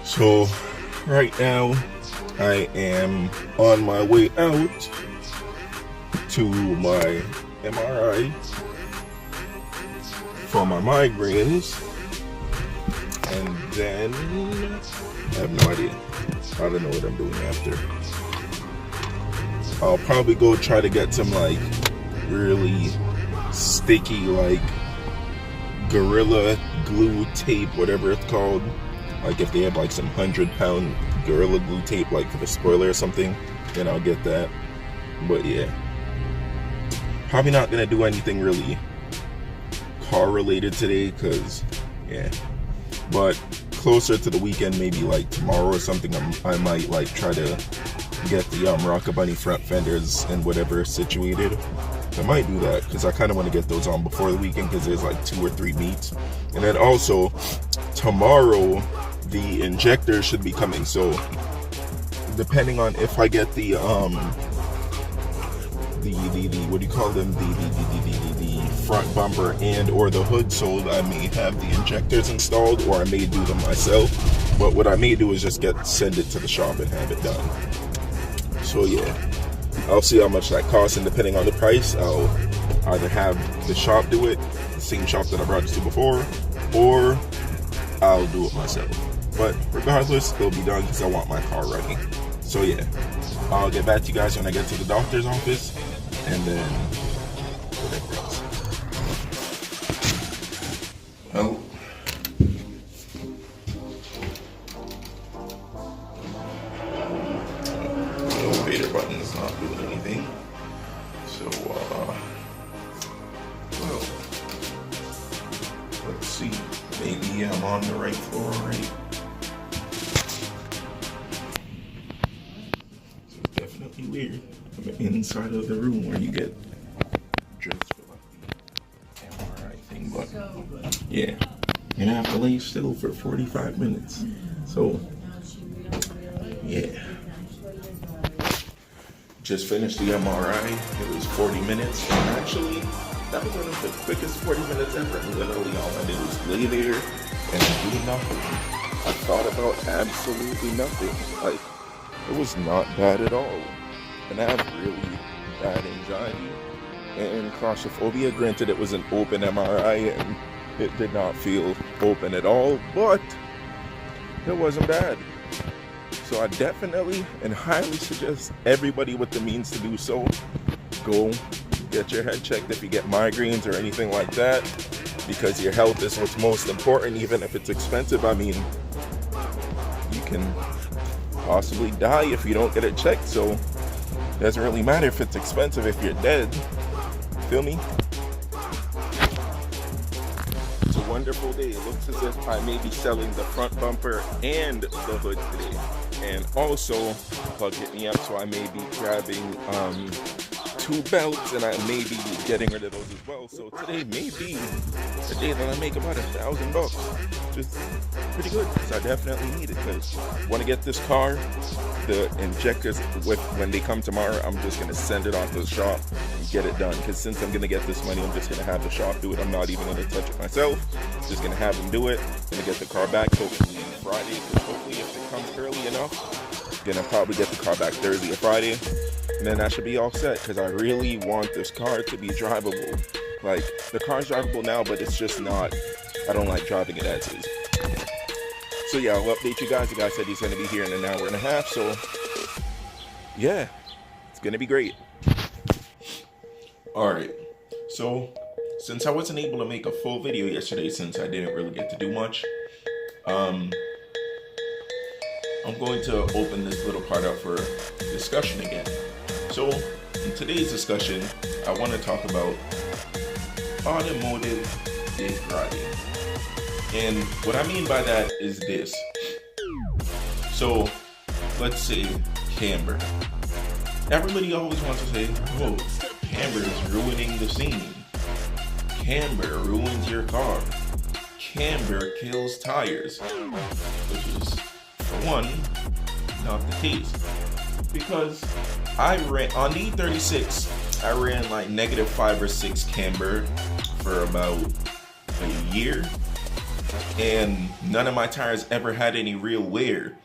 So right now I am on my way out to my MRI for my migraines, and then I have no idea. I don't know what I'm doing after. I'll probably go try to get some like really sticky like Gorilla Glue tape, whatever it's called. Like if they have like some 100-pound Gorilla Glue tape like for the spoiler or something, then I'll get that. But yeah, probably not gonna do anything really car related today, cause yeah. But closer to the weekend, maybe like tomorrow or something, I might like try to get the Rockabunny front fenders and whatever situated. I might do that because I kind of want to get those on before the weekend, because there's like 2 or 3 meets. And then also tomorrow the injector should be coming, so depending on if I get the what do you call them, the front bumper and or the hood sold, I may have the injectors installed, or I may do them myself. But what I may do is just send it to the shop and have it done. So yeah, I'll see how much that costs, and depending on the price, I'll either have the shop do it, the same shop that I brought it to before, or I'll do it myself. But regardless, it'll be done because I want my car running. So yeah, I'll get back to you guys when I get to the doctor's office, and then whatever else. Well, the elevator button is not doing anything. So, well, let's see. Maybe I'm on the right floor already. So it's definitely weird. I'm inside of the room where you get dressed for like the MRI thing, but yeah, you're gonna have to lay still for 45 minutes. So, yeah. Just finished the MRI. It was 40 minutes, and actually, that was one of the quickest 40 minutes ever. Literally, all I did was lay there and do nothing. I thought about absolutely nothing. Like, it was not bad at all. And I have really bad anxiety and claustrophobia. Granted, it was an open MRI, and it did not feel open at all, but it wasn't bad. So I definitely and highly suggest everybody with the means to do so, go get your head checked if you get migraines or anything like that, because your health is what's most important, even if it's expensive. I mean, you can possibly die if you don't get it checked, so it doesn't really matter if it's expensive if you're dead. Feel me? It's a wonderful day. It looks as if I may be selling the front bumper and the hood today. And also, plug hit me up, so I may be grabbing 2 belts, and I may be getting rid of those as well. So today may be a day that I make about $1,000, which is pretty good, because I definitely need it. Because I want to get this car, the injectors, when they come tomorrow, I'm just going to send it off to the shop and get it done. Because since I'm going to get this money, I'm just going to have the shop do it. I'm not even going to touch it myself. Just going to have them do it. Going to get the car back hopefully Friday, because hopefully if it comes early enough, then I'll probably get the car back Thursday or Friday, and then I should be all set, because I really want this car to be drivable. Like, the car's drivable now, but it's just not, I don't like driving it as is. So yeah, I'll update you guys. The guy said he's going to be here in an hour and a half, so yeah, it's going to be great. Alright, so since I wasn't able to make a full video yesterday, since I didn't really get to do much, I'm going to open this little part up for discussion again. So, in today's discussion, I want to talk about automotive degrading. And what I mean by that is this. So, let's say Camber. Everybody always wants to say, oh, Camber is ruining the scene. Camber ruins your car. Camber kills tires. Which is, for one, not the case, because I ran on the E36. I ran like -5 or 6 camber for about a year, and none of my tires ever had any real wear.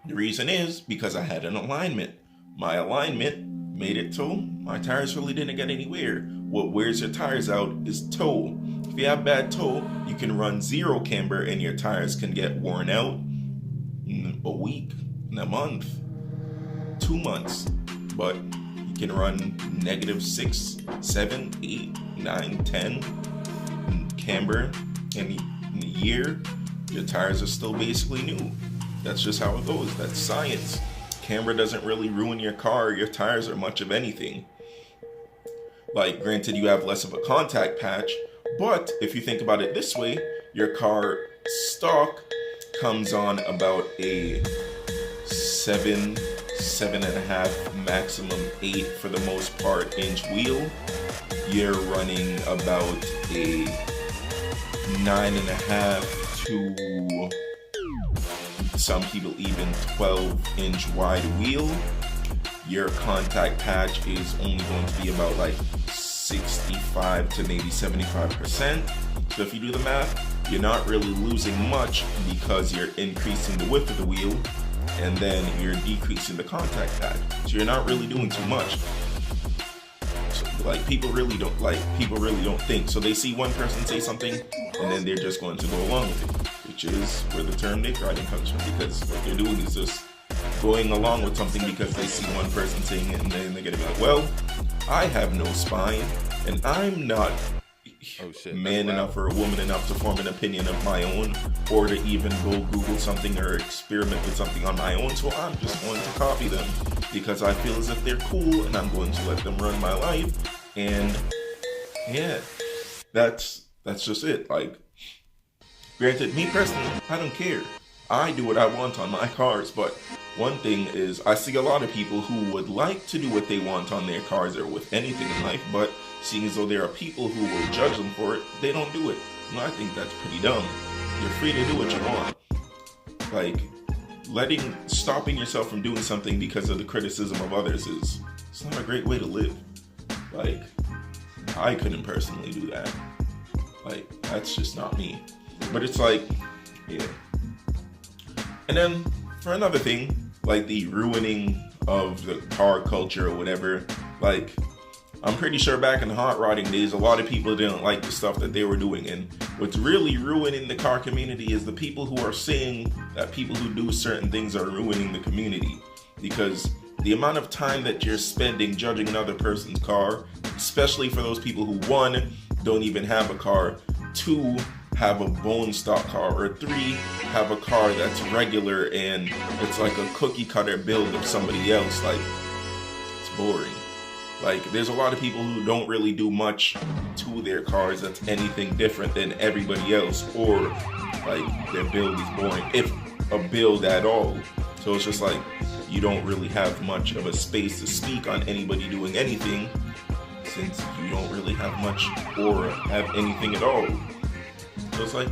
The reason is because I had an alignment. My alignment made it so my tires really didn't get any wear. What wears your tires out is toe. If you have bad toe, you can run 0 camber and your tires can get worn out in a week, in a month, 2 months. But you can run -6, 7, 8, 9, 10 camber in a year. Your tires are still basically new. That's just how it goes. That's science. Camber doesn't really ruin your car or your tires or much of anything. Like, granted, you have less of a contact patch, but if you think about it this way, your car stock comes on about a 7, 7.5, maximum 8 for the most part inch wheel. You're running about a 9.5 to some people even 12-inch wide wheel. Your contact patch is only going to be about like 65 to maybe 75%. So if you do the math, you're not really losing much because you're increasing the width of the wheel and then you're decreasing the contact patch. So you're not really doing too much. So, like, people really don't think. So they see one person say something and then they're just going to go along with it, which is where the term dick riding comes from, because what they're doing is just going along with something because they see one person saying it and then they're gonna be like, well, I have no spine and I'm not man enough or a woman enough to form an opinion of my own or to even go Google something or experiment with something on my own, so I'm just going to copy them because I feel as if they're cool and I'm going to let them run my life. And yeah, that's just it. Like, granted, me personally, I don't care. I do what I want on my cars, but one thing is I see a lot of people who would like to do what they want on their cars or with anything in life, but seeing as though there are people who will judge them for it, they don't do it. And I think that's pretty dumb. You're free to do what you want. Like, stopping yourself from doing something because of the criticism of others it's not a great way to live. Like, I couldn't personally do that. Like, that's just not me. But it's like, yeah. And then for another thing, like the ruining of the car culture or whatever, like, I'm pretty sure back in the hot rodding days, a lot of people didn't like the stuff that they were doing. And what's really ruining the car community is the people who are saying that people who do certain things are ruining the community. Because the amount of time that you're spending judging another person's car, especially for those people who, 1, don't even have a car, 2, have a bone stock car, or 3, have a car that's regular and it's like a cookie cutter build of somebody else. Like, it's boring. Like, there's a lot of people who don't really do much to their cars that's anything different than everybody else, or like their build is boring, if a build at all. So it's just like, you don't really have much of a space to speak on anybody doing anything, since you don't really have much or have anything at all. So it's like,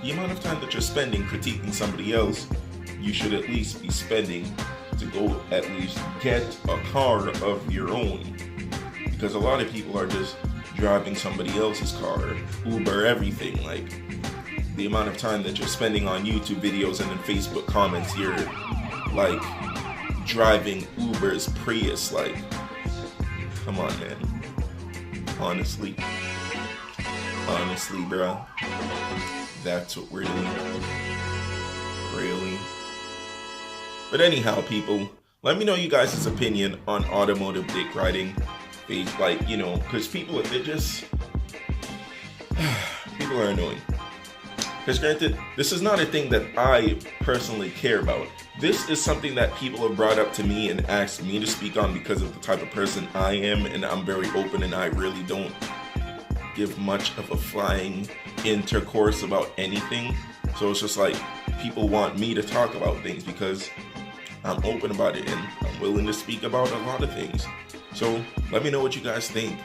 the amount of time that you're spending critiquing somebody else, you should at least be spending to go at least get a car of your own. Because a lot of people are just driving somebody else's car, Uber, everything. Like, the amount of time that you're spending on YouTube videos and in Facebook comments, you're like driving Uber's Prius. Like, come on, man. Honestly, bruh, that's what we're doing. Really? But anyhow, people, let me know you guys' opinion on automotive dick riding. Like, you know, because people are annoying. Because granted, this is not a thing that I personally care about. This is something that people have brought up to me and asked me to speak on because of the type of person I am, and I'm very open and I really don't give much of a flying intercourse about anything. So it's just like, people want me to talk about things because I'm open about it and I'm willing to speak about a lot of things. So let me know what you guys think.